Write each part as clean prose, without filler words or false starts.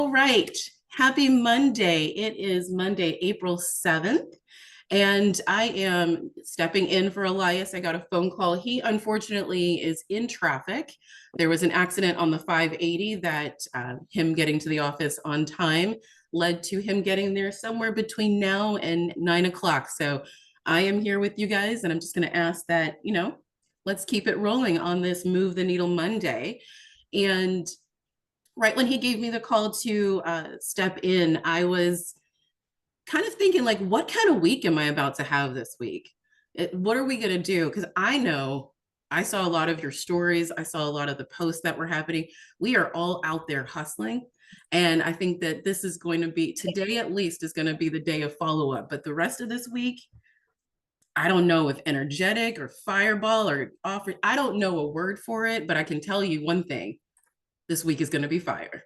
All right. Happy Monday. It is Monday, April 7th, and I am stepping in for Elias. I got a phone call. He unfortunately is in traffic. There was an accident on the 580 that him getting to the office on time led to him getting there somewhere between now and 9 o'clock. So I am here with you guys, and I'm just going to ask that, let's keep it rolling on this Move the Needle Monday. And right when he gave me the call to step in, I was kind of thinking, like, what kind of week am I about to have this week? What are we going to do? Because I know I saw a lot of your stories, I saw a lot of the posts that were happening. We are all out there hustling. And I think that this is going to be today, at least, is going to be the day of follow up. But the rest of this week, I don't know if energetic or fireball or offer, I don't know a word for it, but I can tell you one thing, this week is going to be fire.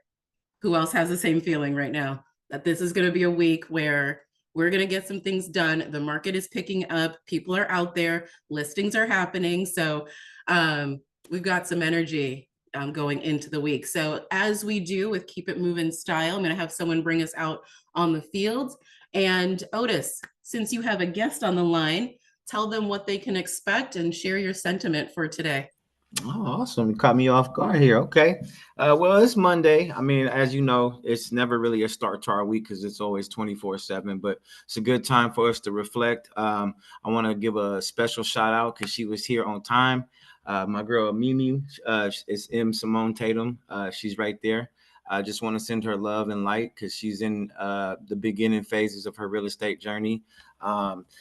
Who else has the same feeling right now that this is going to be a week where we're going to get some things done? The market is picking up, people are out there, listings are happening. So we've got some energy going into the week. So as we do with Keep It Moving style, I'm going to have someone bring us out on the field. And Otis, since you have a guest on the line, tell them what they can expect and share your sentiment for today. Oh, awesome. You caught me off guard here. Okay. Well, it's Monday. I mean, as you know, it's never really a start to our week because it's always 24/7, but it's a good time for us to reflect. I want to give a special shout out because she was here on time. My girl, Mimi, is M. Simone Tatum. She's right there. I just want to send her love and light because she's in the beginning phases of her real estate journey.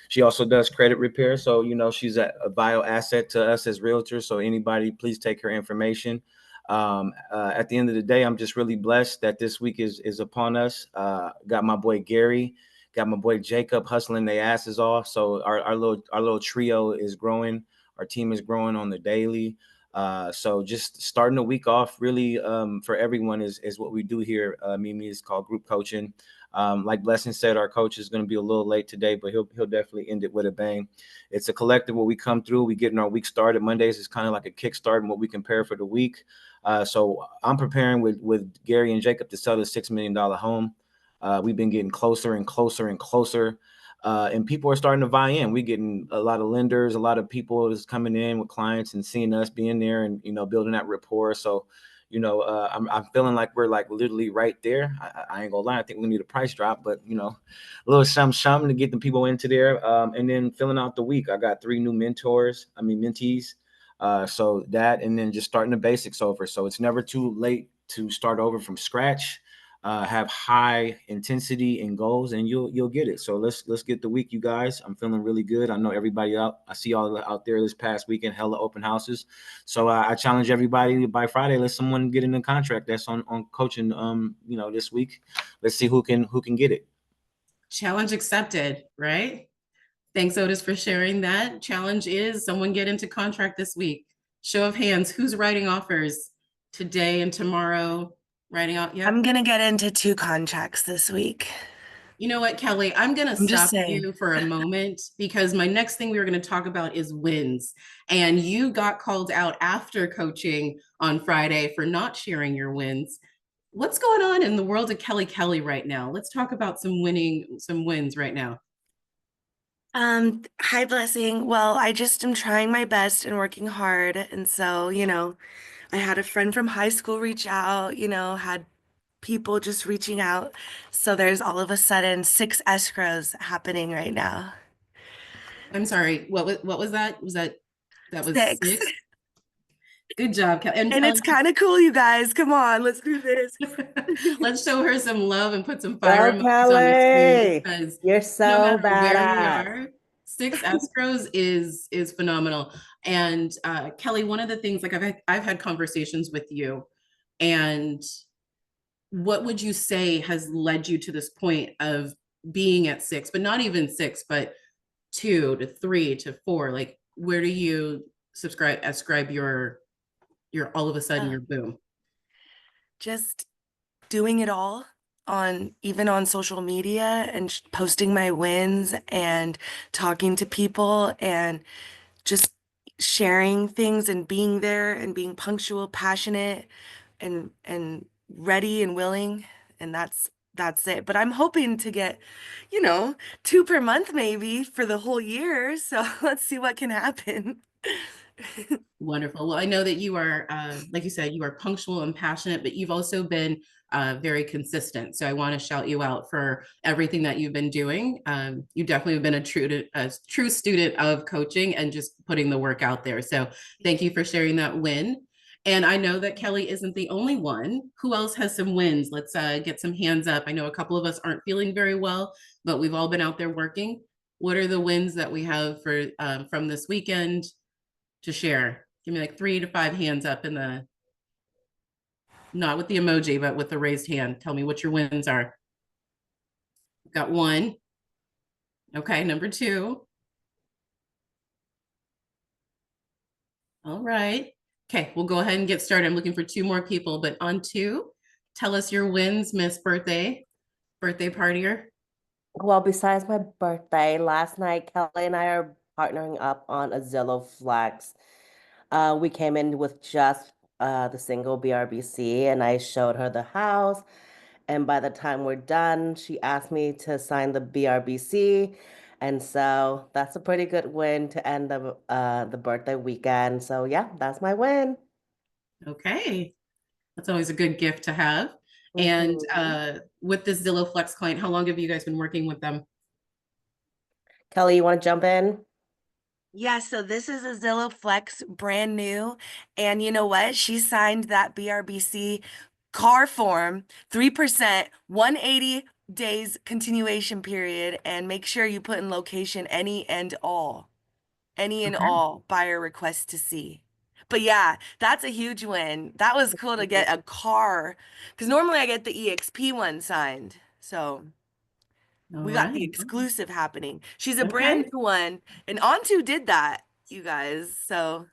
She also does credit repair. So, she's a bio asset to us as realtors. So anybody, please take her information. At the end of the day, I'm just really blessed that this week is upon us. Got my boy Gary, got my boy Jacob hustling their asses off. So our little trio is growing. Our team is growing on the daily. So just starting the week off really for everyone is what we do here. Mimi, is called group coaching. Like Blessing said, our coach is going to be a little late today, but he'll definitely end it with a bang. It's a collective where we come through, we getting our week started. Mondays is kind of like a kickstart and what we compare for the week. So I'm preparing with Gary and Jacob to sell the $6 million home. We've been getting closer and closer and closer. And people are starting to buy in. We're getting a lot of lenders, a lot of people is coming in with clients and seeing us being there and, building that rapport. So, I'm feeling like we're like literally right there. I ain't gonna lie. I think we need a price drop, but a little something to get the people into there. And then filling out the week. I got 3 new mentees. So that, and then just starting the basics over. So it's never too late to start over from scratch. Have high intensity and goals, and you'll get it. So let's get the week, you guys. I'm feeling really good. I know everybody out. I see y'all out there this past weekend, hella open houses. So I challenge everybody by Friday. Let someone get in the contract that's on coaching. This week. Let's see who can get it. Challenge accepted, right? Thanks, Otis, for sharing that. Challenge is someone get into contract this week. Show of hands, who's writing offers today and tomorrow? Writing out, yep. I'm going to get into 2 contracts this week. You know what, Kelly? I'm going to stop you for a moment because my next thing we were going to talk about is wins. And you got called out after coaching on Friday for not sharing your wins. What's going on in the world of Kelly right now? Let's talk about some wins right now. Hi, Blessing. Well, I just am trying my best and working hard. And so, I had a friend from high school reach out, had people just reaching out. So there's all of a sudden 6 escrows happening right now. I'm sorry. What was that? That was 6. 6? Good job, Kelly. And it's kind of cool, you guys. Come on, let's do this. Let's show her some love and put some fire Go, emojis on the screen Kelly. because You're no so matter where we badass. are, 6 escrows is phenomenal. And Kelly, one of the things, like I've had conversations with you, and what would you say has led you to this point of being at 6, but not even 6, but 2 to 3 to 4? Like, where do you ascribe your all of a sudden your boom? Just doing it all even on social media and posting my wins and talking to people and just sharing things and being there and being punctual, passionate and ready and willing. and that's it. But I'm hoping to get, 2 per month maybe for the whole year. So let's see what can happen. Wonderful. Well, I know that you are, like you said, you are punctual and passionate, but you've also been very consistent. So I want to shout you out for everything that you've been doing. You definitely have been a true student of coaching and just putting the work out there. So thank you for sharing that win. And I know that Kelly isn't the only one. Who else has some wins? Let's get some hands up. I know a couple of us aren't feeling very well, but we've all been out there working. What are the wins that we have for from this weekend to share? Give me like 3 to 5 hands up in the, not with the emoji, but with the raised hand. Tell me what your wins are. Got 1. Okay, number 2. All right. Okay, we'll go ahead and get started. I'm looking for 2 more people, but on 2, tell us your wins, Miss Birthday partier. Well, besides my birthday, last night, Kelly and I are partnering up on a Zillow Flex. We came in with just the single BRBC, and I showed her the house. And by the time we're done, she asked me to sign the BRBC. And so that's a pretty good win to end the birthday weekend. So yeah, that's my win. Okay, that's always a good gift to have. And with this Zillow Flex client, how long have you guys been working with them? Kelly, you want to jump in? Yeah, so this is a Zillow Flex, brand new. And you know what? She signed that BRBC car form, 3%, 180 days continuation period, and make sure you put in location any and all buyer requests to see. But yeah, that's a huge win. That was cool to get a car, because normally I get the EXP one signed. So we got the exclusive happening. She's a brand new one, and Onto did that, you guys. So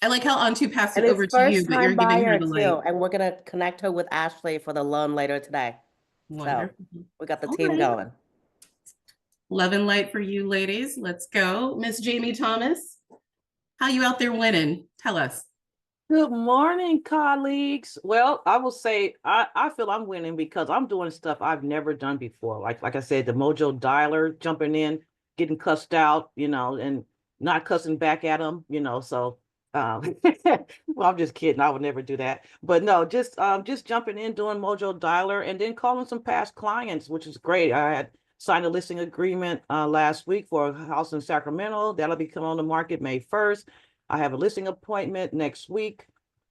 I like how Onto passed it And over it's to you, first but you're time giving her buyer the too. light. And we're gonna connect her with Ashley for the loan later today. So Wonderful. we got the All team right. going. Love and light for you ladies. Let's go. Miss Jamie Thomas, how you out there winning? Tell us. Good morning, colleagues. Well, I will say I feel I'm winning because I'm doing stuff I've never done before. Like I said, the Mojo dialer, jumping in, getting cussed out, and not cussing back at them, So, well, I'm just kidding. I would never do that. But no, just jumping in, doing Mojo dialer, and then calling some past clients, which is great. I had signed a listing agreement last week for a house in Sacramento. That'll be coming on the market May 1st. I have a listing appointment next week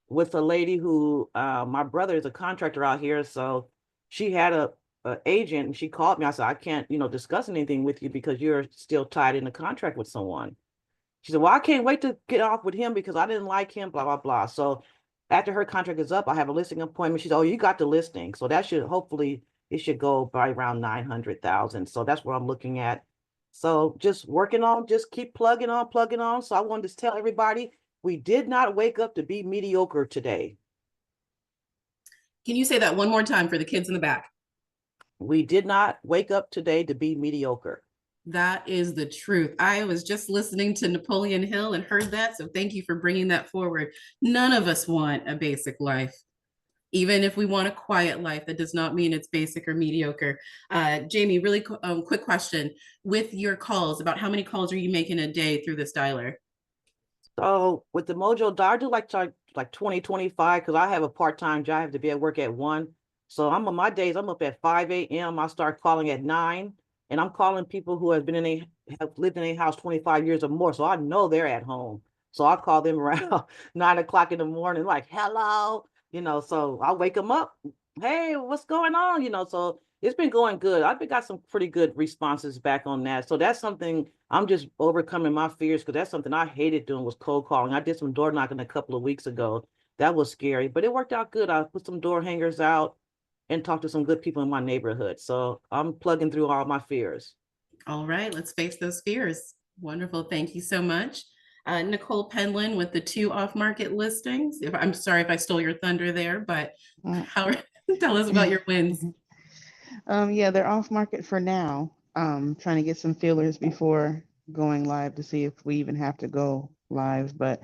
with a lady who my brother is a contractor out here, so she had a agent, and she called me. I said, I can't, discuss anything with you because you're still tied in a contract with someone. She said, well, I can't wait to get off with him because I didn't like him, blah, blah, blah. So after her contract is up, I have a listing appointment. She said, oh, you got the listing. So that should hopefully, it should go by around 900,000. So that's what I'm looking at. So just working on, just keep plugging on. So I wanted to tell everybody, we did not wake up to be mediocre today. Can you say that one more time for the kids in the back? We did not wake up today to be mediocre. That is the truth. I was just listening to Napoleon Hill and heard that. So thank you for bringing that forward. None of us want a basic life. Even if we want a quiet life, that does not mean it's basic or mediocre. Jamie, really quick question. With your calls, about how many calls are you making a day through this dialer? So with the Mojo dialer, I do like 20, 25, because I have a part-time job. I have to be at work at 1. So I'm on my days, I'm up at 5 a.m. I start calling at 9, and I'm calling people who have lived in a house 25 years or more. So I know they're at home. So I call them around 9 o'clock in the morning, like, hello, so I'll wake them up. Hey, what's going on? So it's been going good. I've got some pretty good responses back on that. So that's something I'm just overcoming my fears, because that's something I hated doing, was cold calling. I did some door knocking a couple of weeks ago. That was scary, but it worked out good. I put some door hangers out and talked to some good people in my neighborhood. So I'm plugging through all my fears. All right, let's face those fears. Wonderful. Thank you so much. Nicole Penland with the 2 off-market listings. I'm sorry if I stole your thunder there, but tell us about your wins. Yeah, they're off market for now. Trying to get some feelers before going live to see if we even have to go live. But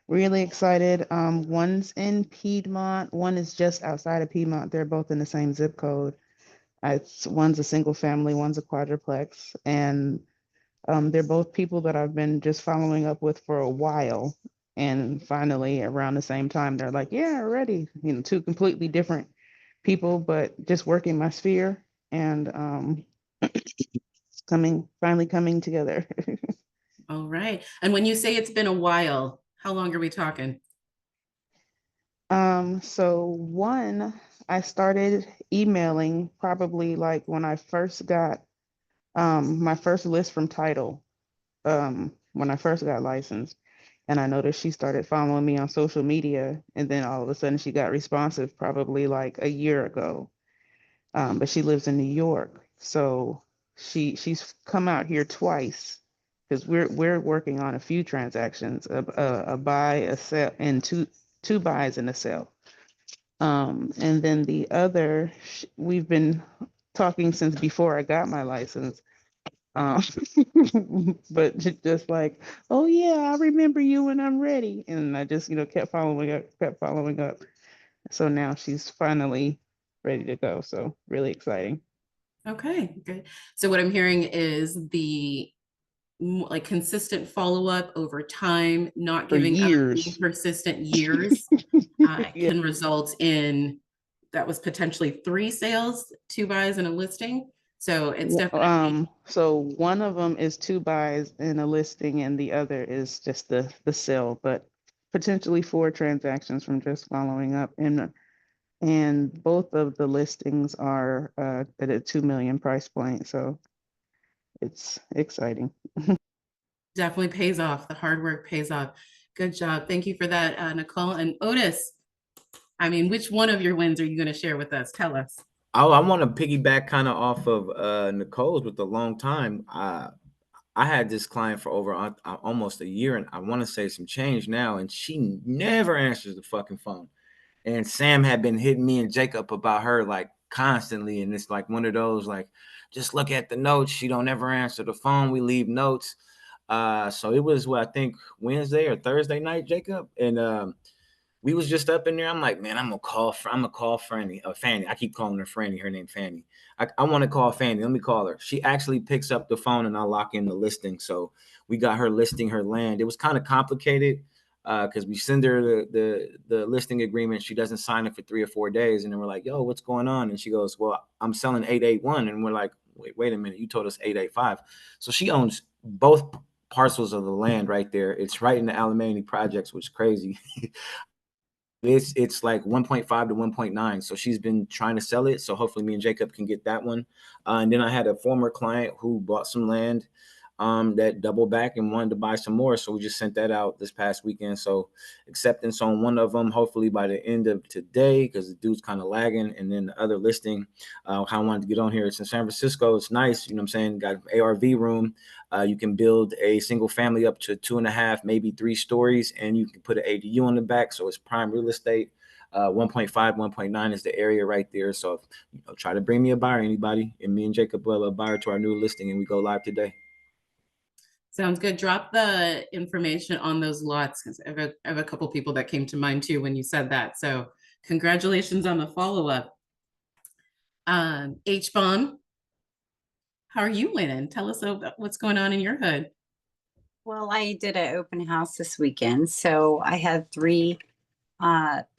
Really excited. One's in Piedmont, one is just outside of Piedmont. They're both in the same zip code. One's a single family, one's a quadruplex, and they're both people that I've been just following up with for a while. And finally, around the same time, they're like, yeah, ready. You know, two completely different people, but just working my sphere and finally coming together. All right. And when you say it's been a while, how long are we talking? So one, I started emailing probably like when I first got my first list from Title, when I first got licensed. And I noticed she started following me on social media, and then all of a sudden she got responsive probably like a year ago. But she lives in New York, so she's come out here twice because we're working on a few transactions, a buy, a sell, and two buys and a sell. And then the other, we've been talking since before I got my license. Um, but just like, oh yeah, I remember you when I'm ready. And I just, kept following up. So now she's finally ready to go. So really exciting. Okay, good. So what I'm hearing is the like consistent follow-up over time, not For giving up, years. being persistent years Yeah. can result in, that was potentially 3 sales, 2 buys and a listing. So it's definitely So one of them is 2 buys and a listing, and the other is just the sale, but potentially 4 transactions from just following up. And both of the listings are at a 2 million price point. So it's exciting. definitely pays off. The hard work pays off. Good job. Thank you for that, Nicole. And Otis, I mean, which one of your wins are you going to share with us? Tell us. Oh, I want to piggyback kind of off of Nicole's with a long time. I had this client for over almost a year, and I want to say some change now, and she never answers the fucking phone. And Sam had been hitting me and Jacob about her like constantly, and it's like one of those like, just look at the notes. She don't ever answer the phone. We leave notes. So it was I think Wednesday or Thursday night, Jacob, and we was just up in there. I'm like, man, I'm gonna call Fanny. I keep calling her Franny. Her name Fanny. I want to call Fanny. Let me call her. She actually picks up the phone, and I lock in the listing. So we got her listing her land. It was kind of complicated because we send her the listing agreement. She doesn't sign it for 3 or 4 days, and then we're like, yo, what's going on? And she goes, well, I'm selling 881, and we're like, wait a minute, you told us 885. So she owns both parcels of the land right there. It's right in the Alamany projects, which is crazy. It's like 1.5 to 1.9. So she's been trying to sell it. So hopefully me and Jacob can get that one. And then I had a former client who bought some land that doubled back and wanted to buy some more. So we just sent that out this past weekend. So acceptance on one of them, hopefully by the end of today, because the dude's kind of lagging. And then the other listing, I wanted to get on here. It's in San Francisco. It's nice. You know what I'm saying? Got ARV room. You can build a single family up to 2.5, maybe 3 stories, and you can put an ADU on the back. So it's prime real estate. 1.5, 1.9 is the area right there. So try to bring me a buyer, anybody, and me and Jacob will a buyer to our new listing, and we go live today. Sounds good. Drop the information on those lots because I have a couple people that came to mind too when you said that. So congratulations on the follow-up. H-Bomb, how are you winning? Tell us about what's going on in your hood. Well, I did an open house this weekend. So I had 3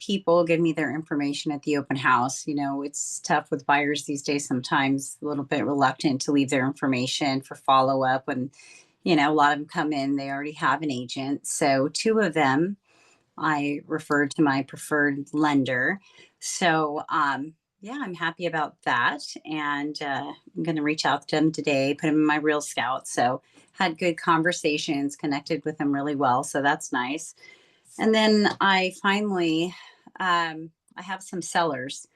people give me their information at the open house. You know, it's tough with buyers these days, sometimes a little bit reluctant to leave their information for follow-up. And, you know, a lot of them come in, they already have an agent. So 2 of them I referred to my preferred lender. So, yeah, I'm happy about that. And I'm going to reach out to them today, put them in my Real Scout. So had good conversations, connected with them really well. So that's nice. And then I finally, I have some sellers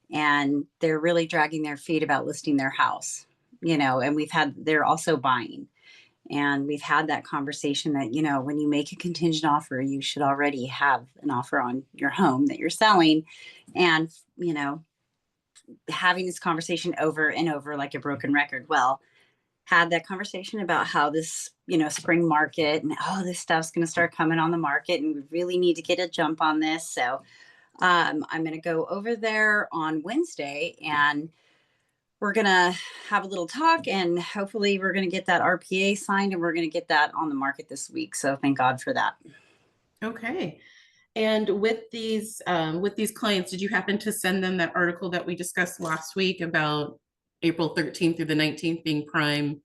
and they're really dragging their feet about listing their house, you know, and they're also buying. And we've had that conversation that, you know, when you make a contingent offer, you should already have an offer on your home that you're selling. And, you know, having this conversation over and over like a broken record. Well, had that conversation about how this, spring market and this stuff's going to start coming on the market and we really need to get a jump on this. So I'm going to go over there on Wednesday and we're going to have a little talk and hopefully we're going to get that RPA signed and we're going to get that on the market this week. So thank God for that. Okay. And with these clients, did you happen to send them that article that we discussed last week about April 13th through the 19th being prime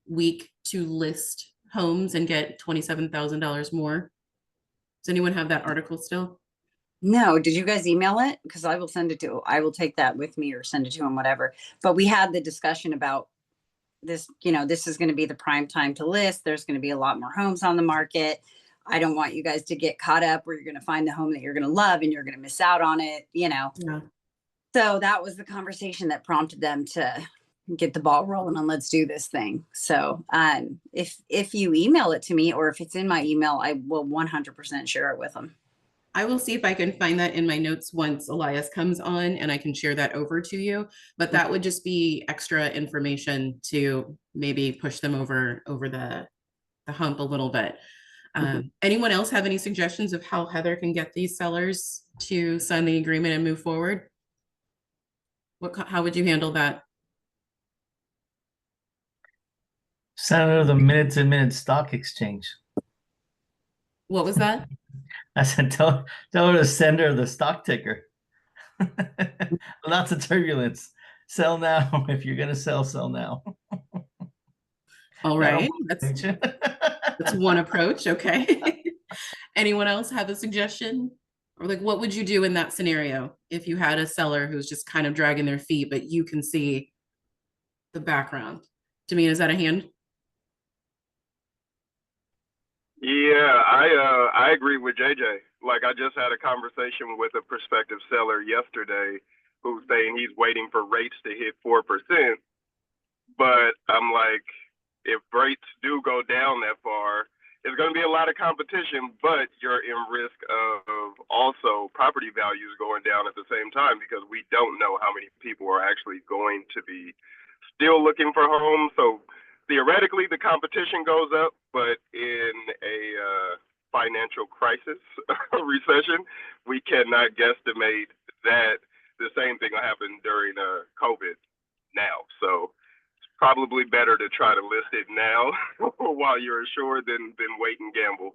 week to list homes and get $27,000 more? Does anyone have that article still? No, did you guys email it? Because I will take that with me or send it to him, whatever. But we had the discussion about this, this is going to be the prime time to list. There's going to be a lot more homes on the market. I don't want you guys to get caught up where you're going to find the home that you're going to love and you're going to miss out on it, Yeah. So that was the conversation that prompted them to get the ball rolling and let's do this thing. So if you email it to me or if it's in my email, I will 100% share it with them. I will see if I can find that in my notes once Elias comes on and I can share that over to you. But that would just be extra information to maybe push them over the hump a little bit. Anyone else have any suggestions of how Heather can get these sellers to sign the agreement and move forward? How would you handle that? Send her the minute-to-minute stock exchange. What was that? I said, tell her to send her the stock ticker. Lots of turbulence. Sell now. If you're going to sell now. All right. That's one approach. Okay. Anyone else have a suggestion? Or like, what would you do in that scenario if you had a seller who's just kind of dragging their feet, but you can see the background? Jameen, is that a hand? Yeah, I agree with JJ. Like, I just had a conversation with a prospective seller yesterday who's saying he's waiting for rates to hit 4%. But I'm like, if rates do go down that far, there's going to be a lot of competition, but you're in risk of also property values going down at the same time because we don't know how many people are actually going to be still looking for homes. So theoretically, the competition goes up, but in a financial crisis recession, we cannot guesstimate that the same thing will happen during COVID now. So it's probably better to try to list it now while you're assured than wait and gamble.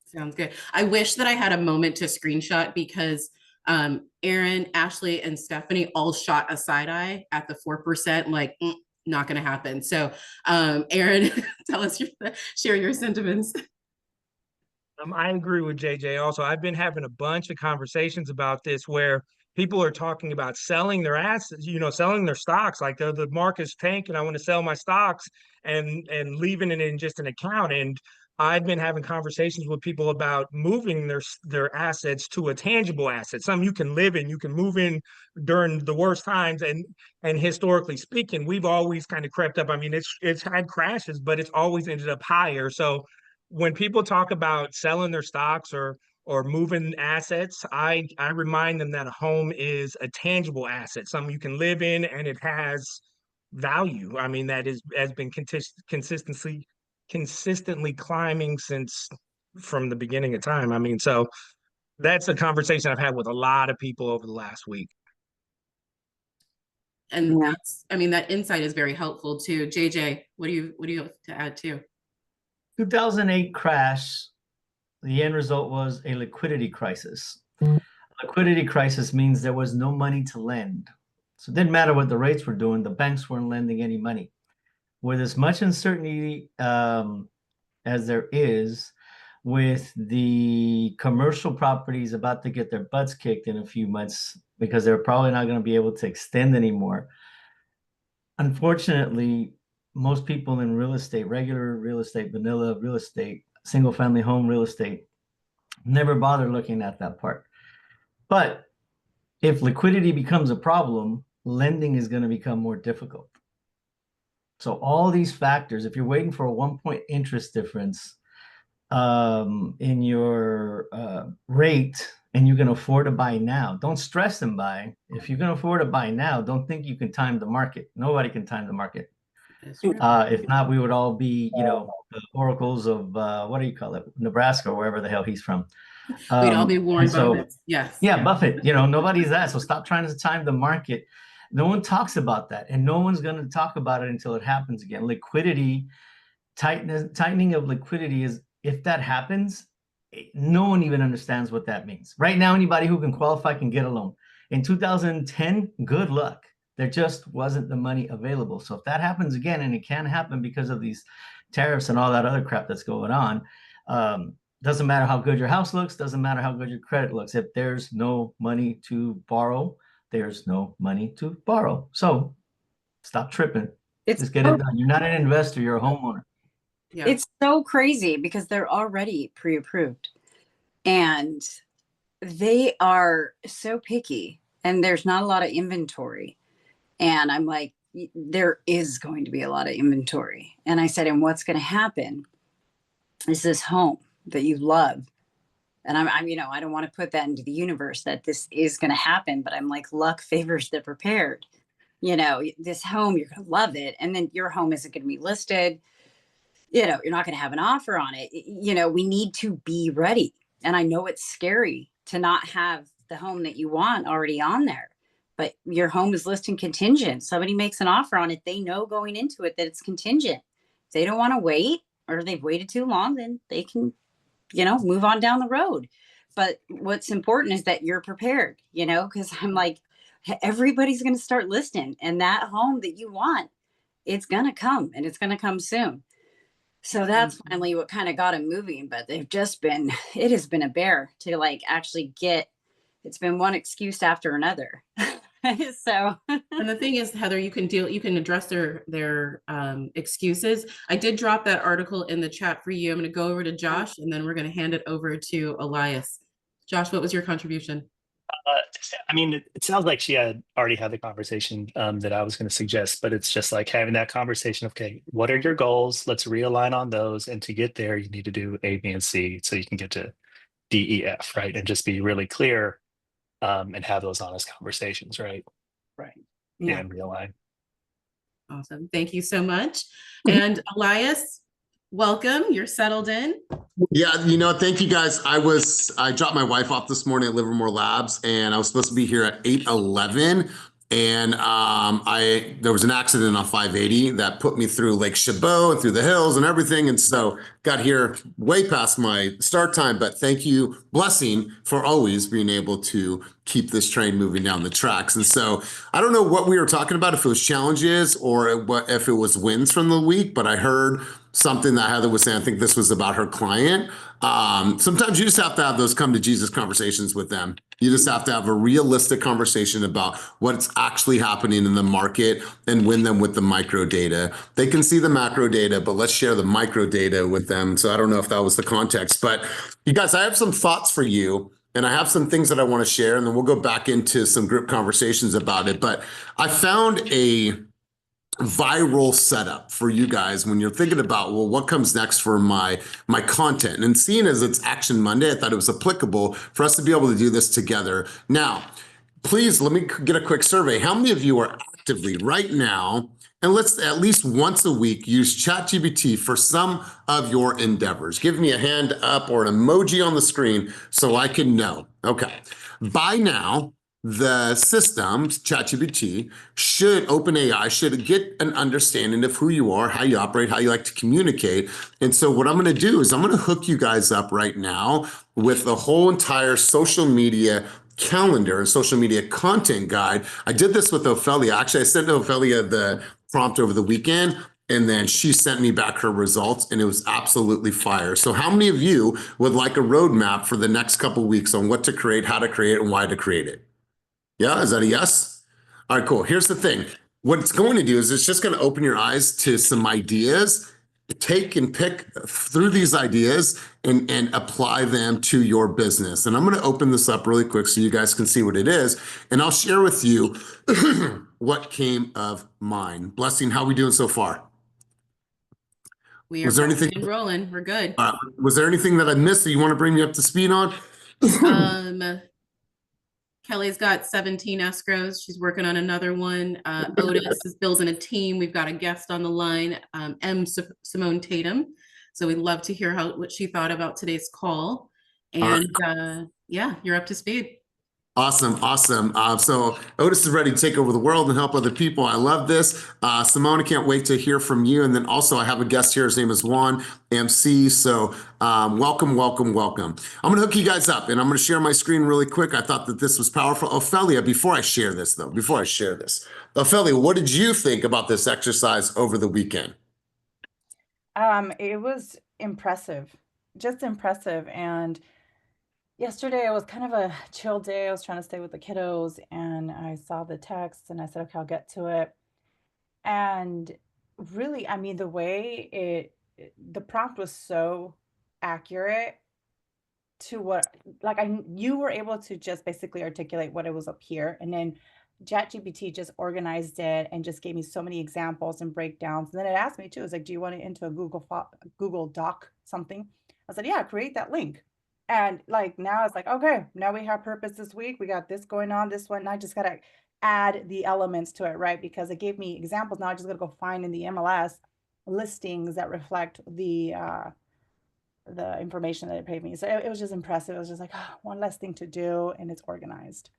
Sounds good. I wish that I had a moment to screenshot because Aaron, Ashley, and Stephanie all shot a side eye at the 4%, like not going to happen. So Aaron, tell us, share your sentiments. I agree with JJ. Also, I've been having a bunch of conversations about this where people are talking about selling their assets, selling their stocks. Like the market's tanking, I want to sell my stocks and leaving it in just an account. And I've been having conversations with people about moving their assets to a tangible asset, something you can live in, you can move in during the worst times. And historically speaking, we've always kind of crept up. I mean, it's had crashes, but it's always ended up higher. So when people talk about selling their stocks or moving assets, I remind them that a home is a tangible asset, something you can live in, and it has value. I mean, that has been consistently climbing from the beginning of time. I mean, so that's a conversation I've had with a lot of people over the last week. And that insight is very helpful too. JJ, what do you have to add too? 2008 crash, the end result was a liquidity crisis. Liquidity crisis means there was no money to lend. So it didn't matter what the rates were doing, the banks weren't lending any money. With as much uncertainty as there is, with the commercial properties about to get their butts kicked in a few months because they're probably not going to be able to extend anymore. Unfortunately, most people in real estate, regular real estate, vanilla real estate, single family home real estate, never bother looking at that part. But if liquidity becomes a problem, lending is going to become more difficult. So all these factors, if you're waiting for a 1-point interest difference in your rate and you can afford to buy now, don't stress and buy. If you can afford to buy now, don't think you can time the market. Nobody can time the market. That's true. If not, we would all be, the oracles of what do you call it, Nebraska or wherever the hell he's from. We'd all be Warren and so- Buffett. Yes. Yeah, Buffett, nobody's that. So stop trying to time the market. No one talks about that, and no one's going to talk about it until it happens again. Liquidity, tightening of liquidity is, if that happens, no one even understands what that means. Right now, anybody who can qualify can get a loan. In 2010, good luck. There just wasn't the money available. So if that happens again, and it can happen because of these tariffs and all that other crap that's going on, doesn't matter how good your house looks, doesn't matter how good your credit looks. If there's no money to borrow, there's no money to borrow. So stop tripping. Just get it done. You're not an investor, you're a homeowner. Yeah. It's so crazy because they're already pre-approved and they are so picky and there's not a lot of inventory. And I'm like, there is going to be a lot of inventory. And I said, and what's going to happen is this home that you love. And I'm, I don't want to put that into the universe that this is going to happen, but I'm like, luck favors the prepared. This home, you're going to love it. And then your home isn't going to be listed. You're not going to have an offer on it. We need to be ready. And I know it's scary to not have the home that you want already on there, but your home is listed contingent. Somebody makes an offer on it. They know going into it that it's contingent. If they don't want to wait or they've waited too long, then they can, move on down the road. But what's important is that you're prepared, because I'm like, everybody's going to start listing, and that home that you want, it's going to come, and it's going to come soon. So that's finally what kind of got them moving. But it has been a bear to actually it's been one excuse after another. So, and the thing is, Heather, you can address their excuses. I did drop that article in the chat for you. I'm going to go over to Josh, and then we're going to hand it over to Elias. Josh, what was your contribution? It sounds like she already had the conversation that I was going to suggest, but it's just like having that conversation. Okay, what are your goals? Let's realign on those. And to get there, you need to do A, B, and C so you can get to D, E, F, right? And just be really clear and have those honest conversations, right? Right. Yeah. And realign. Awesome. Thank you so much. And Elias, welcome. You're settled in. Yeah, thank you guys. I dropped my wife off this morning at Livermore Labs, and I was supposed to be here at 8:11. And there was an accident on 580 that put me through Lake Chabot and through the hills and everything. And so got here way past my start time, but thank you, blessing, for always being able to keep this train moving down the tracks. And so I don't know what we were talking about, if it was challenges or if it was wins from the week, but I heard something that Heather was saying. I think this was about her client. Sometimes you just have to have those come to Jesus conversations with them. You just have to have a realistic conversation about what's actually happening in the market and win them with the micro data. They can see the macro data, but let's share the micro data with them. So I don't know if that was the context, but you guys, I have some thoughts for you. And I have some things that I want to share, and then we'll go back into some group conversations about it. But I found a viral setup for you guys when you're thinking about, well, what comes next for my content? And seeing as it's Action Monday, I thought it was applicable for us to be able to do this together. Now, please let me get a quick survey. How many of you are actively right now, and let's at least once a week, use ChatGPT for some of your endeavors? Give me a hand up or an emoji on the screen so I can know. Okay. By now, the system, ChatGPT, OpenAI should get an understanding of who you are, how you operate, how you like to communicate. And so what I'm going to do is I'm going to hook you guys up right now with the whole entire social media calendar and social media content guide. I did this with Ophelia. Actually, I sent Ophelia the prompt over the weekend, and then she sent me back her results, and it was absolutely fire. So how many of you would like a roadmap for the next couple of weeks on what to create, how to create, and why to create it? Yeah, is that a yes? All right, cool. Here's the thing. What it's going to do is it's just going to open your eyes to some ideas. Take and pick through these ideas and apply them to your business. And I'm going to open this up really quick so you guys can see what it is. And I'll share with you what came of mine. Blessing, how are we doing so far? We are rolling. We're good. Was there anything that I missed that you want to bring me up to speed on? Kelly's got 17 escrows. She's working on another one. Otis is building a team. We've got a guest on the line, Simone Tatum. So we'd love to hear what she thought about today's call. And yeah, you're up to speed. Awesome. So Otis is ready to take over the world and help other people. I love this. Simone, I can't wait to hear from you. And then also I have a guest here. His name is Juan MC. So welcome. I'm going to hook you guys up and I'm going to share my screen really quick. I thought that this was powerful. Ophelia, before I share this, Ophelia, what did you think about this exercise over the weekend? It was impressive, just impressive. And yesterday it was kind of a chill day. I was trying to stay with the kiddos and I saw the text and I said, okay, I'll get to it. And really, I mean, the way the prompt was so accurate to what, like you were able to just basically articulate what it was up here. And then ChatGPT just organized it and just gave me so many examples and breakdowns. And then it asked me too, it's like, do you want it into a Google Doc something? I said, yeah, create that link. And like, now it's like, okay, now we have purpose this week. We got this going on, this one. And I just got to add the elements to it, right? Because it gave me examples. Now I just got to go find in the MLS listings that reflect the information that it paid me. So it was just impressive. It was just like, oh, one less thing to do and it's organized.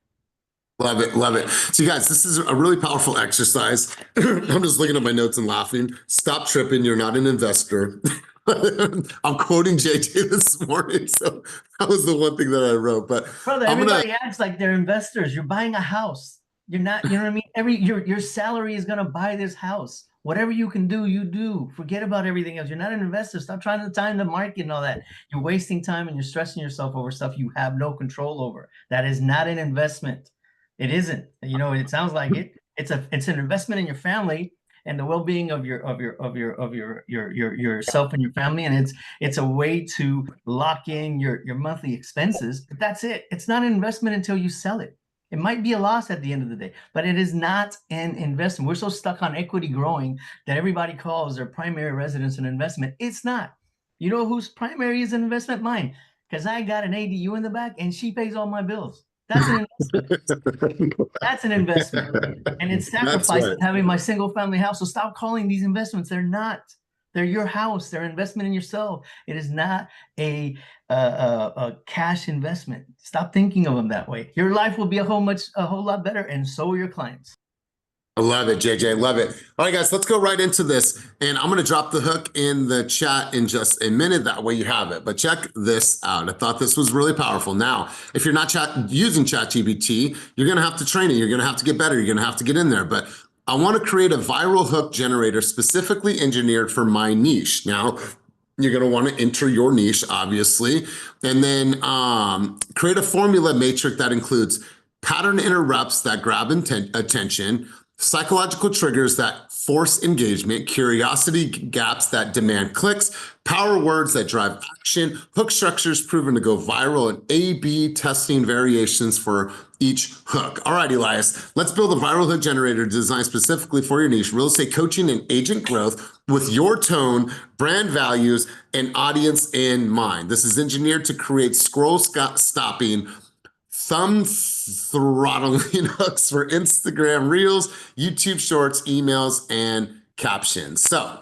Love it. So you guys, this is a really powerful exercise. I'm just looking at my notes and laughing. Stop tripping. You're not an investor. I'm quoting JJ this morning, so that was the one thing that I wrote. But brother, everybody acts like they're investors. You're buying a house. You're not. You know what I mean? Your salary is gonna buy this house. Whatever you can do, you do. Forget about everything else. You're not an investor. Stop trying to time the market and all that. You're wasting time and you're stressing yourself over stuff you have no control over. That is not an investment. It isn't. You know, it sounds like it. It's an investment in your family and the well-being of yourself and your family, and it's a way to lock in your monthly expenses. But that's it. It's not an investment until you sell it. It might be a loss at the end of the day, but it is not an investment. We're so stuck on equity growing that everybody calls their primary residence an investment. It's not. You know whose primary is an investment? Mine, because I got an ADU in the back and she pays all my bills. That's an investment. That's an investment. And it's sacrificing having my single family house. So stop calling these investments. They're not. They're your house. They're investment in yourself. It is not a cash investment. Stop thinking of them that way. Your life will be a whole lot better, and so will your clients. I love it, JJ. Love it. All right, guys, let's go right into this. And I'm going to drop the hook in the chat in just a minute. That way you have it. But check this out. I thought this was really powerful. Now, if you're not using ChatGPT, you're going to have to train it. You're going to have to get better. You're going to have to get in there. But I want to create a viral hook generator specifically engineered for my niche. Now, you're going to want to enter your niche, obviously, and then create a formula matrix that includes pattern interrupts that grab attention, psychological triggers that force engagement, curiosity gaps that demand clicks, power words that drive action, hook structures proven to go viral, and A/B testing variations for each hook. All right, Elias, let's build a viral hook generator designed specifically for your niche, real estate coaching and agent growth with your tone, brand values, and audience in mind. This is engineered to create scroll-stopping, thumb throttling hooks for Instagram Reels, YouTube Shorts, emails, and captions. So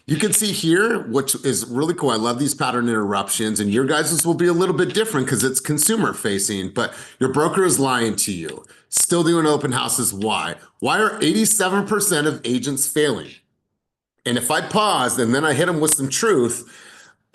you can see here, which is really cool. I love these pattern interruptions, and your guys' will be a little bit different because it's consumer facing, but your broker is lying to you. Still doing open houses. Why? Why are 87% of agents failing? And if I paused and then I hit them with some truth,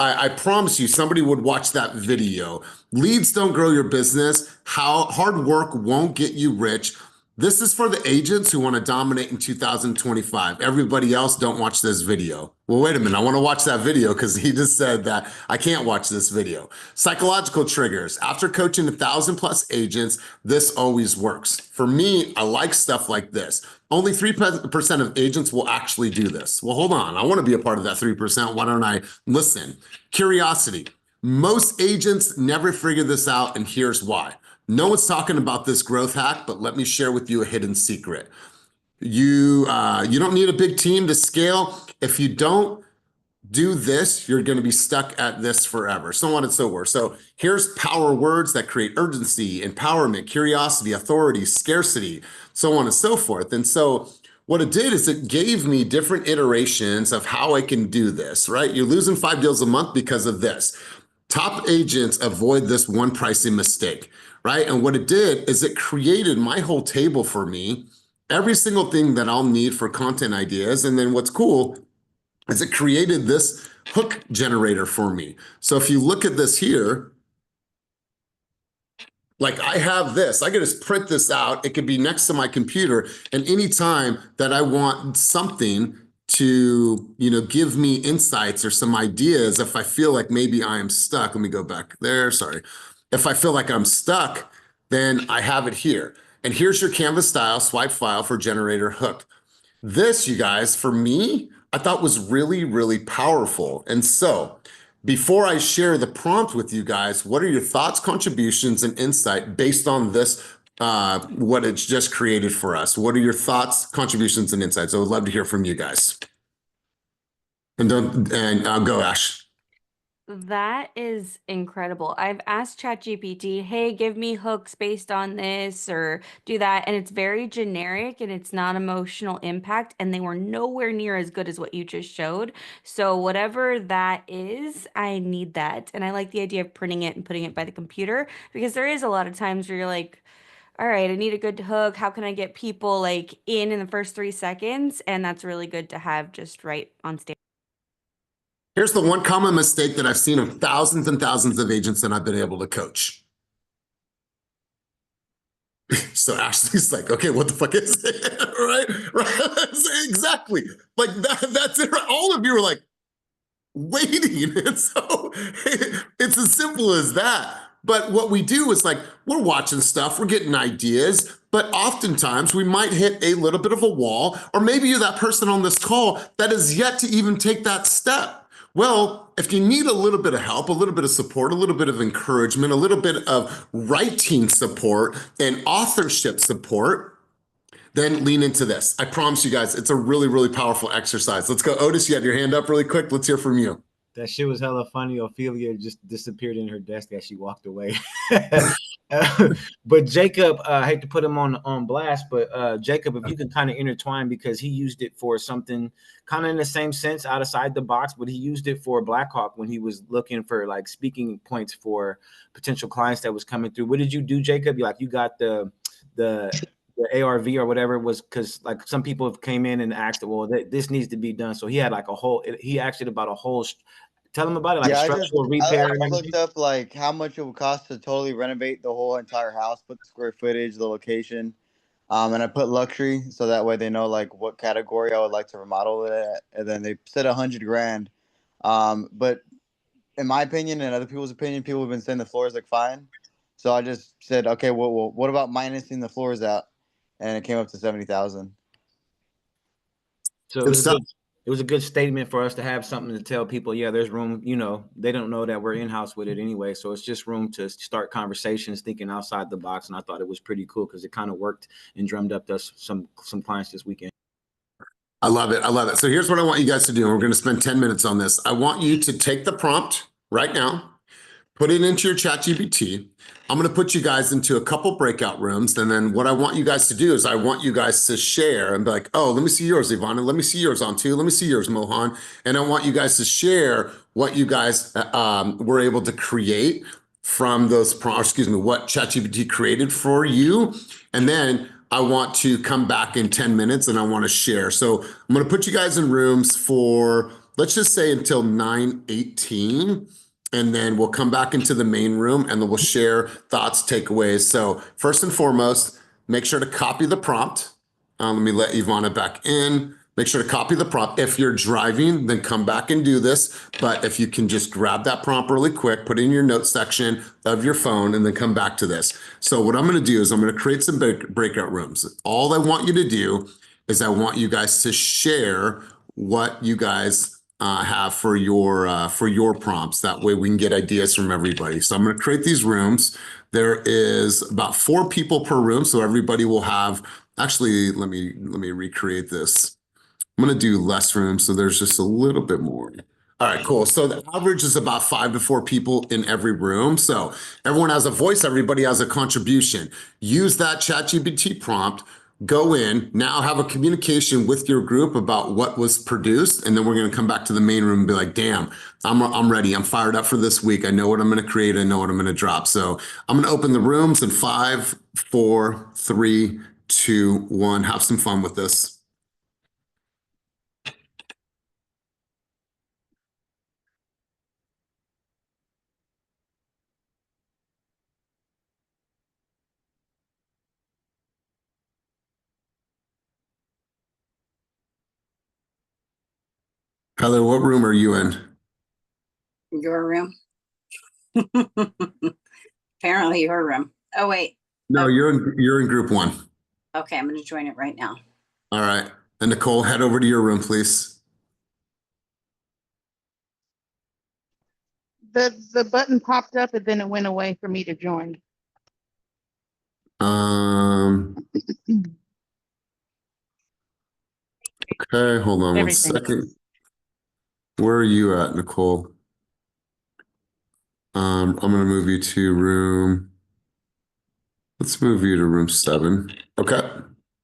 I promise you somebody would watch that video. Leads don't grow your business. How hard work won't get you rich. This is for the agents who want to dominate in 2025. Everybody else, don't watch this video. Well, wait a minute. I want to watch that video because he just said that I can't watch this video. Psychological triggers. After coaching 1,000+ agents, this always works. For me, I like stuff like this. Only 3% of agents will actually do this. Well, hold on. I want to be a part of that 3%. Why don't I listen? Curiosity. Most agents never figure this out, and here's why. No one's talking about this growth hack, but let me share with you a hidden secret. You don't need a big team to scale. If you don't do this, you're going to be stuck at this forever, so on and so forth. So here's power words that create urgency, empowerment, curiosity, authority, scarcity, so on and so forth. And so what it did is it gave me different iterations of how I can do this, right? You're losing 5 deals a month because of this. Top agents avoid this one pricing mistake, right? And what it did is it created my whole table for me, every single thing that I'll need for content ideas. And then what's cool is it created this hook generator for me. So if you look at this here, like I have this, I can just print this out. It could be next to my computer, and anytime that I want something to, give me insights or some ideas, if I feel like maybe I am stuck, let me go back there, sorry. If I feel like I'm stuck, then I have it here. And here's your Canvas style swipe file for generator hook. This, you guys, for me, I thought was really, really powerful. And so before I share the prompt with you guys, what are your thoughts, contributions, and insight based on this, what it's just created for us? What are your thoughts, contributions, and insights? I would love to hear from you guys. And I'll go, Ash. That is incredible. I've asked ChatGPT, hey, give me hooks based on this or do that. And it's very generic and it's not emotional impact. And they were nowhere near as good as what you just showed. So, whatever that is, I need that. And I like the idea of printing it and putting it by the computer because there is a lot of times where you're like, all right, I need a good hook. How can I get people like in the first 3 seconds? And that's really good to have just right on stage. Here's the one common mistake that I've seen of thousands and thousands of agents that I've been able to coach. So Ashley's like, okay, what the fuck is it? Right? Exactly. Like that's it. All of you are like waiting. And so it's as simple as that. But what we do is like, we're watching stuff, we're getting ideas, but oftentimes we might hit a little bit of a wall, or maybe you're that person on this call that is yet to even take that step. Well, if you need a little bit of help, a little bit of support, a little bit of encouragement, a little bit of writing support and authorship support, then lean into this. I promise you guys, it's a really, really powerful exercise. Let's go. Otis, you have your hand up really quick. Let's hear from you. That shit was hella funny. Ophelia just disappeared in her desk as she walked away. But Jacob, I hate to put him on blast, but Jacob, if you can kind of intertwine, because he used it for something kind of in the same sense outside the box, but he used it for Blackhawk when he was looking for like speaking points for potential clients that was coming through. What did you do, Jacob? You got the ARV or whatever it was, because like some people have came in and asked, well, this needs to be done. So he had like he asked it about a whole. Tell them about it, like structural repair. I looked up like how much it would cost to totally renovate the whole entire house, put the square footage, the location, and I put luxury so that way they know like what category I would like to remodel it at. And then they said $100 grand. But in my opinion and other people's opinion, people have been saying the floors look fine. So I just said, okay, well, what about minusing the floors out? And it came up to 70,000. So it was a good statement for us to have something to tell people. Yeah, there's room. They don't know that we're in house with it anyway, so it's just room to start conversations, thinking outside the box. And I thought it was pretty cool because it kind of worked and drummed up us some clients this weekend. I love it. I love it. So here's what I want you guys to do. We're going to spend 10 minutes on this. I want you to take the prompt right now, put it into your ChatGPT. I'm going to put you guys into a couple breakout rooms. And then what I want you guys to do is I want you guys to share and be like, oh, let me see yours, Ivana. Let me see yours on two. Let me see yours, Mohan. And I want you guys to share what you guys were able to create from those prompts, what ChatGPT created for you. And then I want to come back in 10 minutes and I want to share. So I'm going to put you guys in rooms for, let's just say until 9:18. And then we'll come back into the main room and then we'll share thoughts, takeaways. So first and foremost, make sure to copy the prompt. Let me let Ivana back in. Make sure to copy the prompt. If you're driving, then come back and do this. But if you can just grab that prompt really quick, put it in your notes section of your phone, and then come back to this. So what I'm going to do is I'm going to create some breakout rooms. All I want you to do is I want you guys to share what you guys have for your prompts. That way we can get ideas from everybody. So I'm going to create these rooms. There is about 4 people per room, so everybody will have. Actually, let me recreate this. I'm going to do less rooms, so there's just a little bit more. All right, cool. So the average is about 5 to 4 people in every room. So everyone has a voice, everybody has a contribution. Use that ChatGPT prompt, go in, now have a communication with your group about what was produced, and then we're gonna come back to the main room and be like, damn, I'm ready, I'm fired up for this week. I know what I'm gonna create, I know what I'm gonna drop. So I'm gonna open the rooms in 5, 4, 3, 2, 1. Have some fun with this. Heather, what room are you in? Your room. Apparently your room. Oh, wait. No, you're in group 1. Okay, I'm going to join it right now. All right. And Nicole, head over to your room, please. The button popped up and then it went away for me to join. Okay, hold on Everything. 1 second. Where are you at, Nicole? I'm gonna move you to room. Let's move you to room 7. Okay.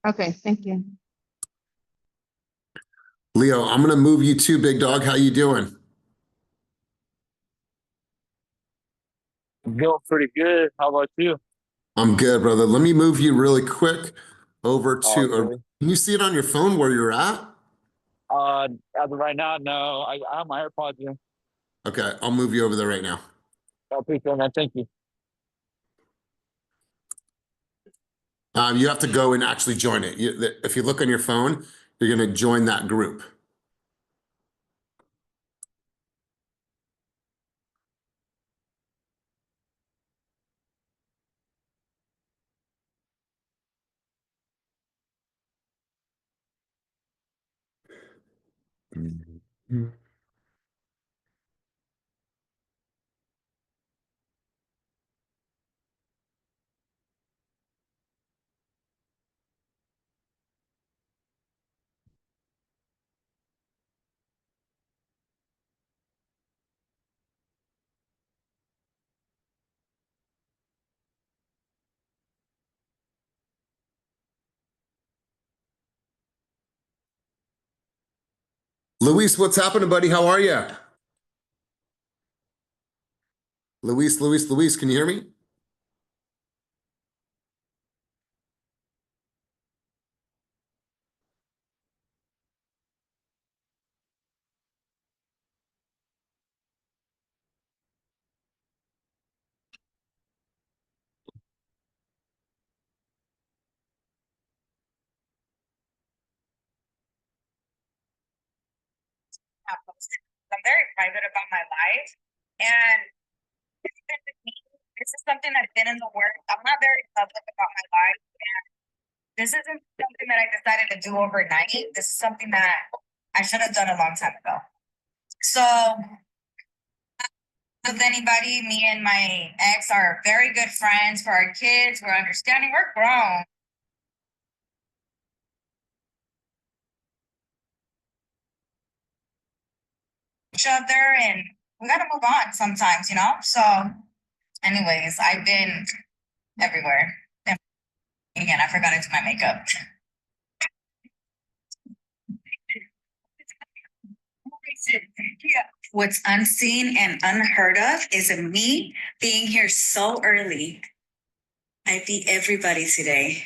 Okay, thank you. Leo, I'm gonna move you too, big dog. How you doing? I'm doing pretty good. How about you? I'm good, brother. Let me move you really quick over to, Okay. can you see it on your phone where you're at? As of right now, no. I have my AirPods in. Okay, I'll move you over there right now. I appreciate that. Thank you. You have to go and actually join it. If you look on your phone, you're gonna join that group. Luis, what's happening, buddy? How are you? Luis, can you hear me? I'm very private about my life, and it's been with me. This is something that's been in the works. I'm not very public about my life, and this isn't something that I decided to do overnight. This is something that I should have done a long time ago. So, with anybody, me and my ex are very good friends. For our kids, we're understanding. We're grown. Each other, and we gotta move on sometimes, you know. So, anyways, I've been everywhere. And again, I forgot to do my makeup. What's unseen and unheard of is me being here so early. I beat everybody today.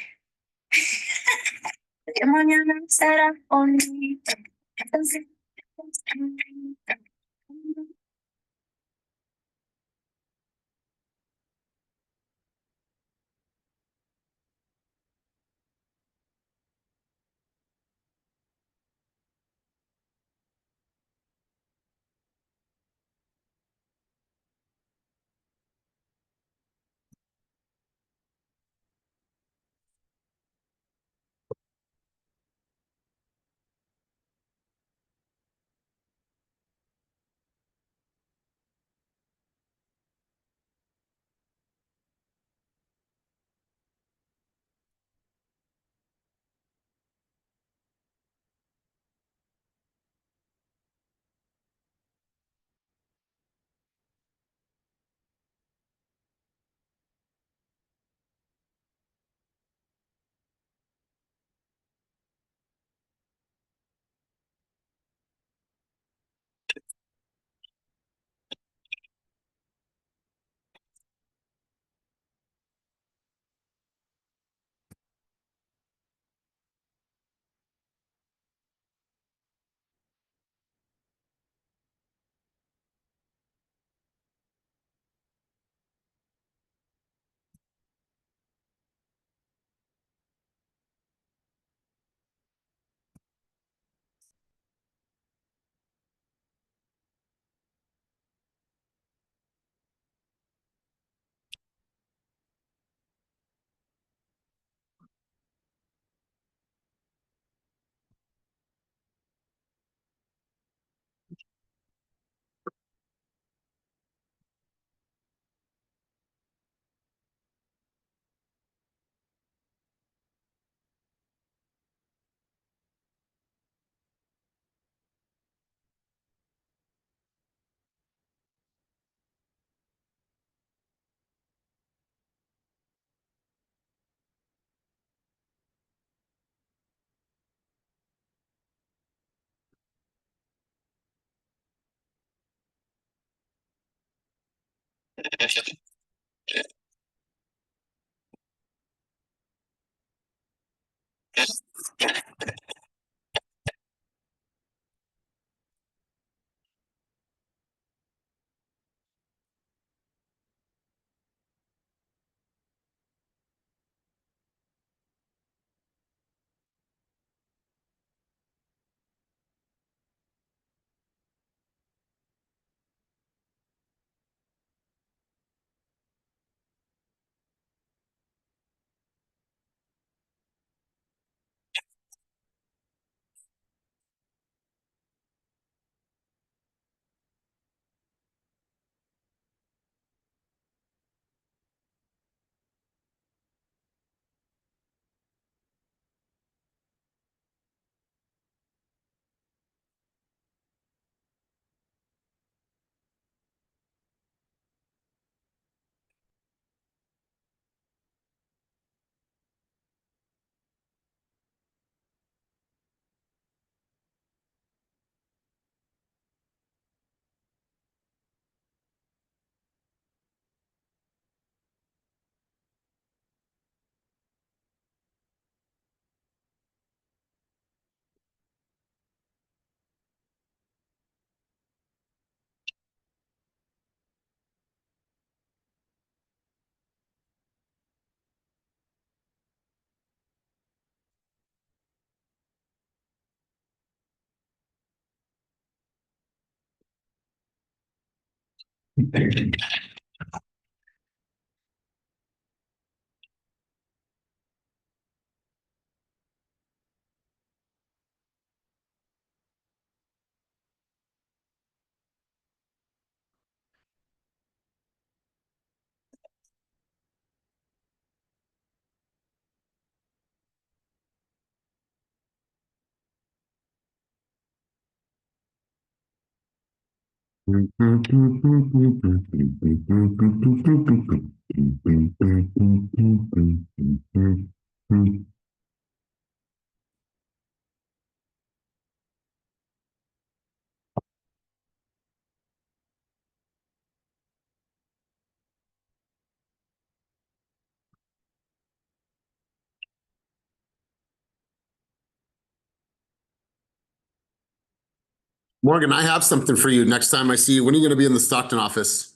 Morgan, I have something for you next time I see you. When are you going to be in the Stockton office?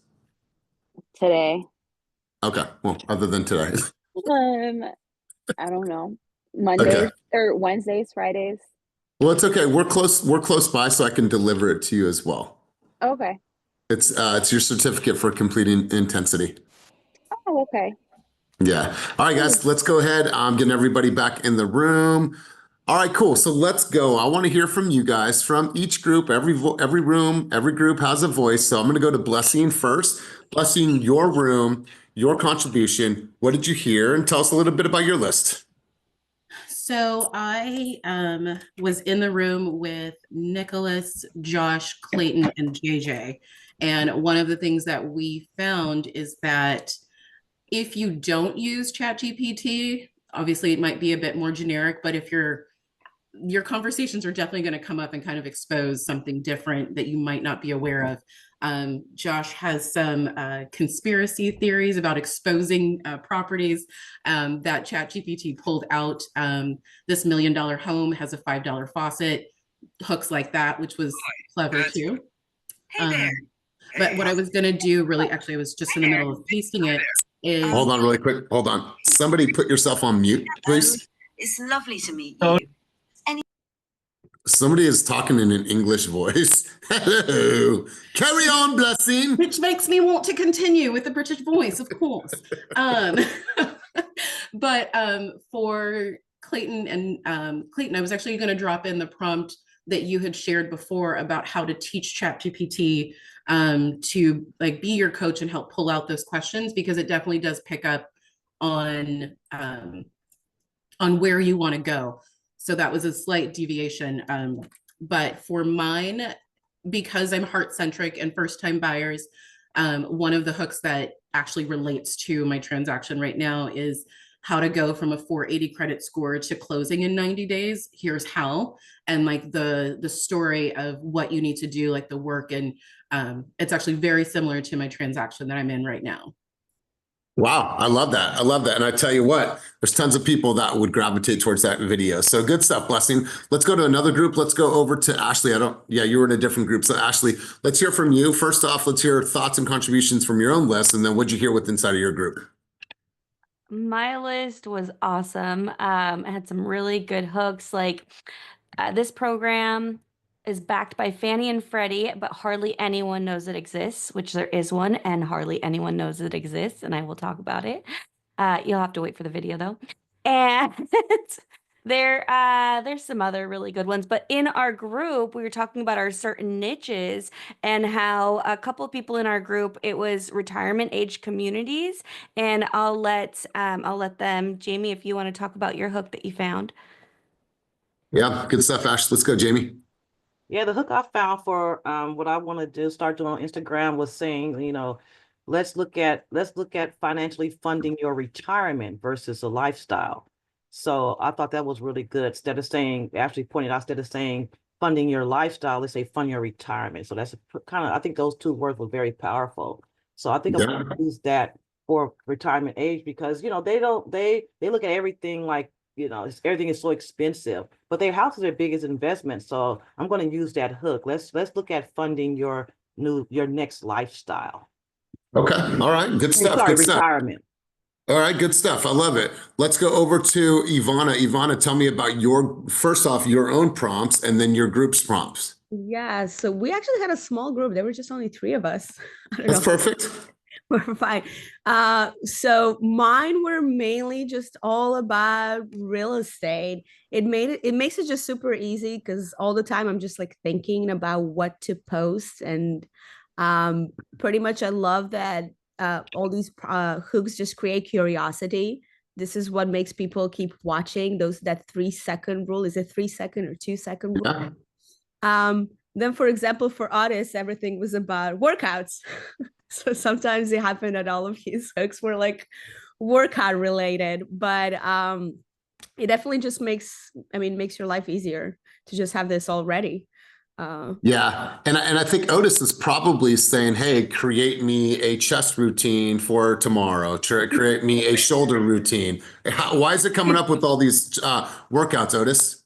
Today. Okay, well, other than today. I don't know. Mondays or Wednesdays, Fridays. Well, it's okay. We're close by, so I can deliver it to you as well. Okay. It's your certificate for completing intensity. Oh, okay. Yeah. All right, guys, let's go ahead. I'm getting everybody back in the room. All right, cool. So let's go. I want to hear from you guys from each group. Every room, every group has a voice. So I'm going to go to Blessing first. Blessing, your room, your contribution. What did you hear? And tell us a little bit about your list. So I was in the room with Nicholas, Josh, Clayton, and JJ. And one of the things that we found is that if you don't use ChatGPT, obviously it might be a bit more generic, but if your conversations are definitely going to come up and kind of expose something different that you might not be aware of. Josh has some conspiracy theories about exposing properties that ChatGPT pulled out. This $1 million home has a $5 faucet, hooks like that, which was clever too. But what I was going to do really, actually, I was just in the middle of pasting it. Hold on really quick. Hold on. Somebody put yourself on mute, please. It's lovely to meet you. Somebody is talking in an English voice. Hello. Carry on, Blessing. Which makes me want to continue with the British voice, of course. But for Clayton and Clayton, I was actually going to drop in the prompt that you had shared before about how to teach ChatGPT to like be your coach and help pull out those questions, because it definitely does pick up on where you want to go. So that was a slight deviation. But for mine, because I'm heart-centric and first-time buyers, one of the hooks that actually relates to my transaction right now is how to go from a 480 credit score to closing in 90 days. Here's how. And like the story of what you need to do, like the work and It's actually very similar to my transaction that I'm in right now. Wow, I love that. I love that. And I tell you what, there's tons of people that would gravitate towards that video. So good stuff, Blessing. Let's go to another group. Let's go over to Ashley. You were in a different group. So Ashley, let's hear from you. First off, let's hear thoughts and contributions from your own list. And then what'd you hear with inside of your group? My list was awesome. I had some really good hooks. Like this program is backed by Fannie and Freddie, but hardly anyone knows it exists, which there is one, and hardly anyone knows it exists, and I will talk about it. You'll have to wait for the video though. And there's some other really good ones, but in our group, we were talking about our certain niches and how a couple of people in our group, it was retirement age communities, and I'll let them, Jamie, if you want to talk about your hook that you found. Yeah, good stuff, Ash. Let's go, Jamie. Yeah, the hook I found for what I want to do, start doing on Instagram was saying, let's look at financially funding your retirement versus a lifestyle. So I thought that was really good. Instead of saying, actually pointed out, instead of saying funding your lifestyle, let's say fund your retirement. So that's I think those two words were very powerful. So I think I'm going to use that for retirement age because, they look at everything like, everything is so expensive, but their house is their biggest investment. So I'm going to use that hook. Let's look at funding your next lifestyle. Okay. All right. Good stuff. Sorry, good retirement. Stuff. All right. Good stuff. I love it. Let's go over to Ivana. Ivana, tell me about first off, your own prompts and then your group's prompts. Yeah. So we actually had a small group. There were just only 3 of us. That's perfect. We're fine. So mine were mainly just all about real estate. It makes it just super easy because all the time I'm just like thinking about what to post, and pretty much I love that all these hooks just create curiosity. This is what makes people keep watching. That 3-second rule. Is it 3-second or 2-second rule? Yeah. Then, for example, for artists, everything was about workouts. So sometimes it happened that all of his hooks were like workout related, but it definitely just makes your life easier to just have this all ready. Yeah. And I think Otis is probably saying, hey, create me a chest routine for tomorrow, create me a shoulder routine. Why is it coming up with all these workouts, Otis?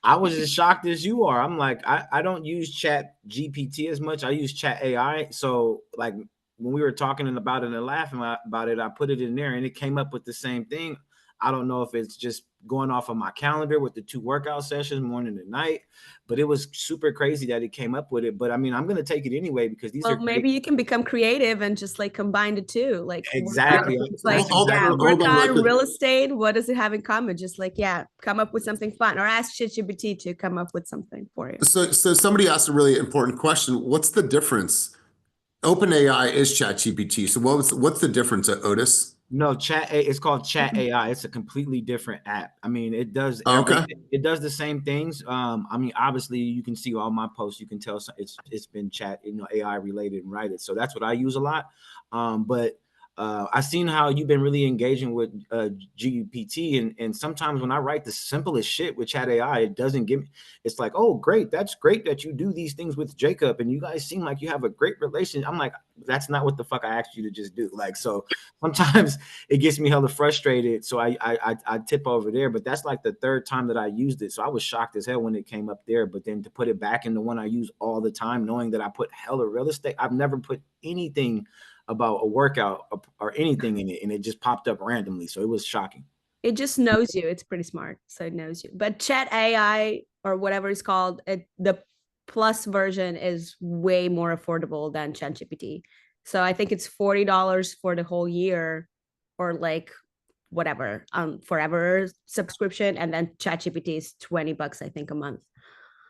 I was as shocked as you are. I'm like, I don't use ChatGPT as much. I use Chat AI. So like when we were talking about it and laughing about it, I put it in there and it came up with the same thing. I don't know if it's just going off of my calendar with the 2 workout sessions, morning and night, but it was super crazy that it came up with it. But I mean, I'm going to take it anyway because these are maybe you can become creative and just like combine the two. Like exactly. Like workout, real estate. What does it have in common? Just like, come up with something fun, or ask ChatGPT to come up with something for you. So somebody asked a really important question. What's the difference? OpenAI is ChatGPT. So what's the difference, Otis? No, it's called Chat AI. It's a completely different app. I mean, it does it does the same things. I mean, obviously you can see all my posts, you can tell it's been AI related and write it. So that's what I use a lot. But I've seen how you've been really engaging with GPT, and sometimes when I write the simplest shit with Chat AI, it doesn't give me. It's like, oh, great, that's great that you do these things with Jacob, and you guys seem like you have a great relationship. I'm like, that's not what the fuck I asked you to just do. Like, so sometimes it gets me hella frustrated, so I tip over there. But that's like the 3rd time that I used it, so I was shocked as hell when it came up there. But then to put it back in the one I use all the time, knowing that I put hella real estate, I've never put anything about a workout or anything in it, and it just popped up randomly. So it was shocking. It just knows you. It's pretty smart, so it knows you. But Chat AI or whatever it's called, the plus version is way more affordable than ChatGPT. So I think it's $40 for the whole year, or like whatever, forever subscription, and then ChatGPT is $20, I think, a month.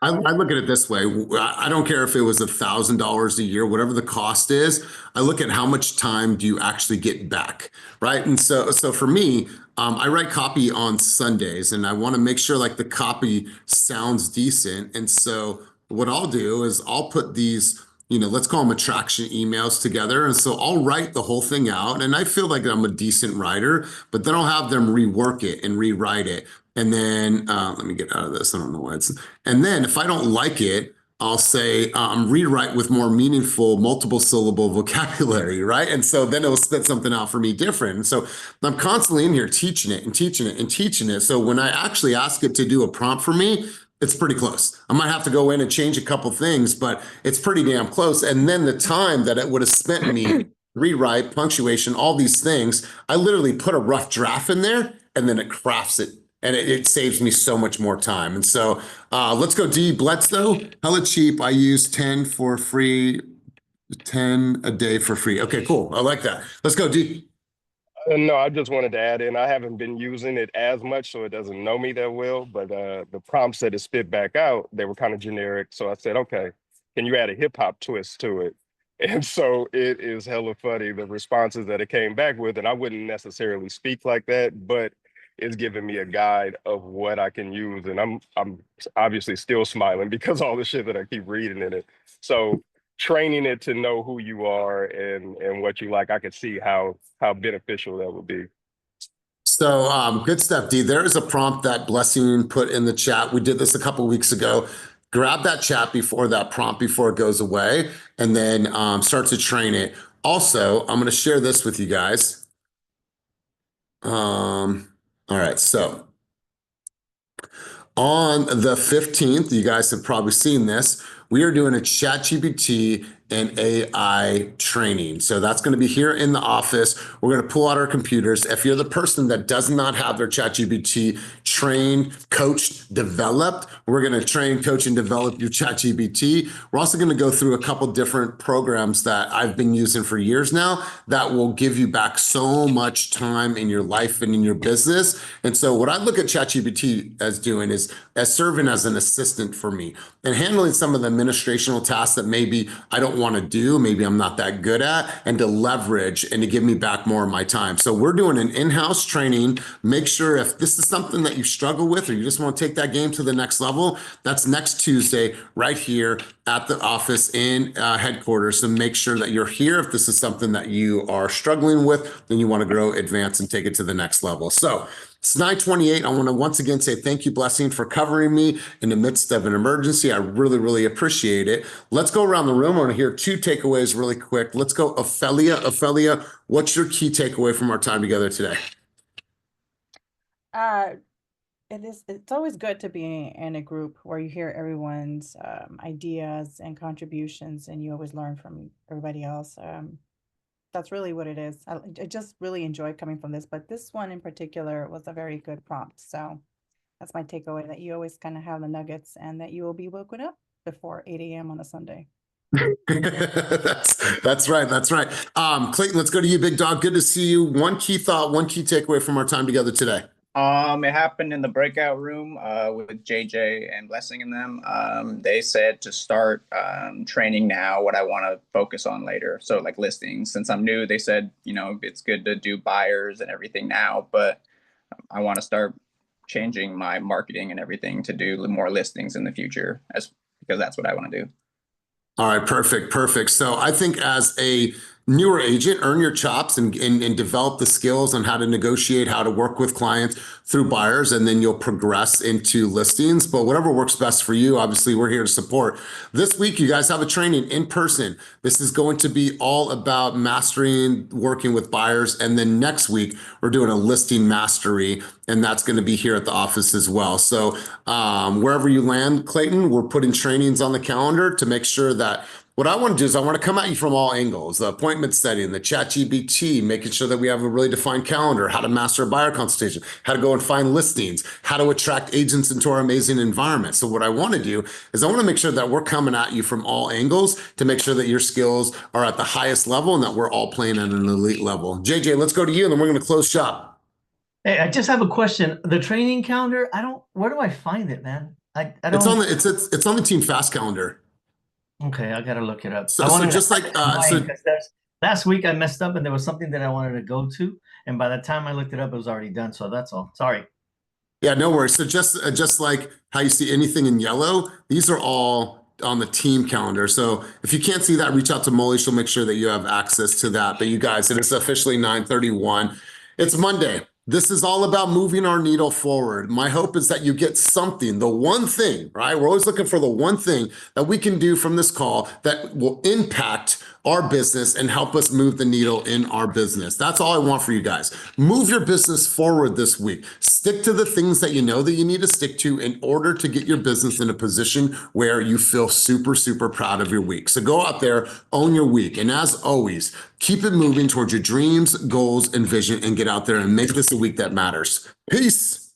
I look at it this way. I don't care if it was $1,000 a year, whatever the cost is. I look at how much time do you actually get back, right? And so for me, I write copy on Sundays, and I want to make sure like the copy sounds decent. And so what I'll do is I'll put these, let's call them attraction emails together. And so I'll write the whole thing out, and I feel like I'm a decent writer, but then I'll have them rework it and rewrite it. And then let me get out of this. I don't know why and then if I don't like it, I'll say rewrite with more meaningful multiple syllable vocabulary, right? And so then it'll spit something out for me different. And so I'm constantly in here teaching it and teaching it and teaching it. So when I actually ask it to do a prompt for me, it's pretty close. I might have to go in and change a couple things, but it's pretty damn close. And then the time that it would have spent me rewrite, punctuation, all these things, I literally put a rough draft in there and then it crafts it. And it saves me so much more time. And so let's go D. Bledsoe. Hella cheap. I use 10 for free, 10 a day for free. Okay, cool. I like that. Let's go D. No, I just wanted to add in, I haven't been using it as much, so it doesn't know me that well, but the prompts that it spit back out, they were kind of generic. So I said, okay, can you add a hip hop twist to it? And so it is hella funny, the responses that it came back with. And I wouldn't necessarily speak like that, but it's giving me a guide of what I can use. And I'm obviously still smiling because all the shit that I keep reading in it. So training it to know who you are and what you like, I could see how beneficial that would be. So good stuff, D. There is a prompt that Blessing put in the chat. We did this a couple weeks ago. Grab that chat before that prompt before it goes away, and then start to train it. Also, I'm going to share this with you guys. All right, so on the 15th, you guys have probably seen this. We are doing a ChatGPT and AI training. So that's going to be here in the office. We're going to pull out our computers. If you're the person that does not have their ChatGPT trained, coached, developed, we're going to train, coach, and develop your ChatGPT. We're also going to go through a couple different programs that I've been using for years now that will give you back so much time in your life and in your business. And so what I look at ChatGPT as doing is as serving as an assistant for me and handling some of the administrational tasks that maybe I don't want to do, maybe I'm not that good at, and to leverage and to give me back more of my time. So we're doing an in-house training. Make sure if this is something that you struggle with or you just want to take that game to the next level, that's next Tuesday right here at the office in headquarters. So make sure that you're here. If this is something that you are struggling with, then you want to grow, advance, and take it to the next level. So it's 9:28. I want to once again say thank you, Blessing, for covering me in the midst of an emergency. I really, really appreciate it. Let's go around the room. I want to hear two takeaways really quick. Let's go, Ophelia. Ophelia, what's your key takeaway from our time together today? It's always good to be in a group where you hear everyone's ideas and contributions, and you always learn from everybody else. That's really what it is. I just really enjoy coming from this, but this one in particular was a very good prompt. So that's my takeaway, that you always kind of have the nuggets and that you will be woken up before 8 a.m. on a Sunday. That's right. That's right. Clayton, let's go to you, big dog. Good to see you. One key thought, one key takeaway from our time together today. It happened in the breakout room with JJ and Blessing in them. They said to start training now what I want to focus on later. So like listings, since I'm new, they said, you know, it's good to do buyers and everything now, but I want to start changing my marketing and everything to do more listings in the future because that's what I want to do. All right, perfect, perfect. So I think as a newer agent, earn your chops and develop the skills on how to negotiate, how to work with clients through buyers, and then you'll progress into listings. But whatever works best for you, obviously we're here to support. This week, you guys have a training in person. This is going to be all about mastering, working with buyers. And then next week, we're doing a listing mastery, and that's going to be here at the office as well. So wherever you land, Clayton, we're putting trainings on the calendar to make sure that what I want to do is I want to come at you from all angles, the appointment setting, the ChatGPT, making sure that we have a really defined calendar, how to master a buyer consultation, how to go and find listings, how to attract agents into our amazing environment. So what I want to do is I want to make sure that we're coming at you from all angles to make sure that your skills are at the highest level and that we're all playing at an elite level. JJ, let's go to you and then we're going to close shop. Hey, I just have a question. The training calendar, where do I find it, man? I don't. It's on the Team Fast calendar. Okay, I gotta look it up. So just like last week I messed up and there was something that I wanted to go to, and by the time I looked it up, it was already done. So that's all. Sorry. Yeah, no worries. So just like how you see anything in yellow, these are all on the team calendar. So if you can't see that, reach out to Molly. She'll make sure that you have access to that. But you guys, it is officially 9:31. It's Monday. This is all about moving our needle forward. My hope is that you get something, the one thing, right? We're always looking for the one thing that we can do from this call that will impact our business and help us move the needle in our business. That's all I want for you guys. Move your business forward this week. Stick to the things that you know that you need to stick to in order to get your business in a position where you feel super, super proud of your week. So go out there, own your week. And as always, keep it moving towards your dreams, goals, and vision, and get out there and make this a week that matters. Peace.